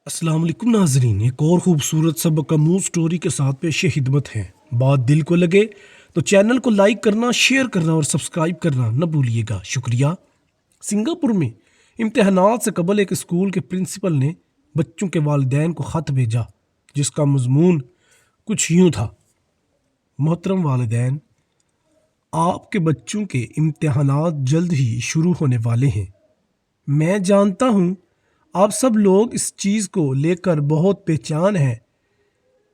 अस्सलाम वालेकुम नाजरीन, एक और ख़ूबसूरत सबक आमूज़ स्टोरी के साथ पेश खिदमत है। बात दिल को लगे तो चैनल को लाइक करना, शेयर करना और सब्सक्राइब करना न भूलिएगा, शुक्रिया। सिंगापुर में इम्तहानात से कबल एक स्कूल के प्रिंसिपल ने बच्चों के वालिदैन को ख़त भेजा, जिसका मजमून कुछ यूँ था। मोहतरम वालिदैन, आपके बच्चों के इम्तहानात जल्द ही शुरू होने वाले हैं। मैं जानता हूँ आप सब लोग इस चीज़ को लेकर बहुत बेचैन हैं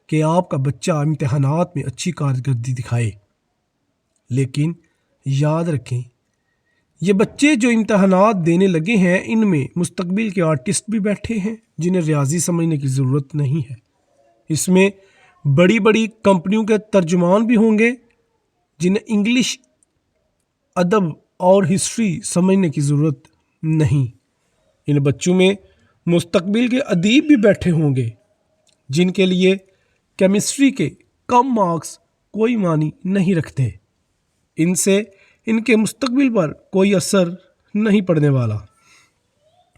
कि आपका बच्चा इम्तहानात में अच्छी कारकर्दगी दिखाए, लेकिन याद रखें, ये बच्चे जो इम्तहानात देने लगे हैं, इनमें मुस्तकबिल के आर्टिस्ट भी बैठे हैं जिन्हें रियाजी समझने की ज़रूरत नहीं है। इसमें बड़ी बड़ी कंपनियों के तर्जुमान भी होंगे जिन्हें इंग्लिश, अदब और हिस्ट्री समझने की ज़रूरत नहीं। इन बच्चों में मुस्तकबिल के अदीब भी बैठे होंगे जिनके लिए केमिस्ट्री के कम मार्क्स कोई मानी नहीं रखते। इनसे इनके मुस्तकबिल पर कोई असर नहीं पड़ने वाला।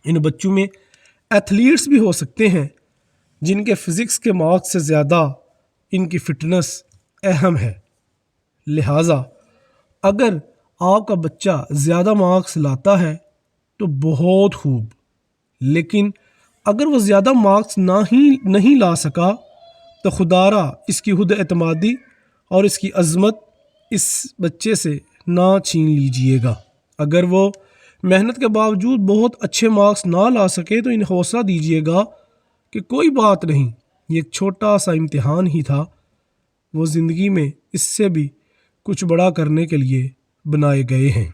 इन बच्चों में एथलीट्स भी हो सकते हैं जिनके फ़िज़िक्स के मार्क्स से ज़्यादा इनकी फ़िटनेस अहम है। लिहाजा अगर आपका बच्चा ज़्यादा मार्क्स लाता है तो बहुत खूब, लेकिन अगर वो ज़्यादा मार्क्स नहीं ला सका तो खुदारा इसकी खुद एतमादी और इसकी अज़मत इस बच्चे से ना छीन लीजिएगा। अगर वो मेहनत के बावजूद बहुत अच्छे मार्क्स ना ला सके तो इन्हें हौसला दीजिएगा कि कोई बात नहीं, ये एक छोटा सा इम्तिहान ही था, वो ज़िंदगी में इससे भी कुछ बड़ा करने के लिए बनाए गए हैं।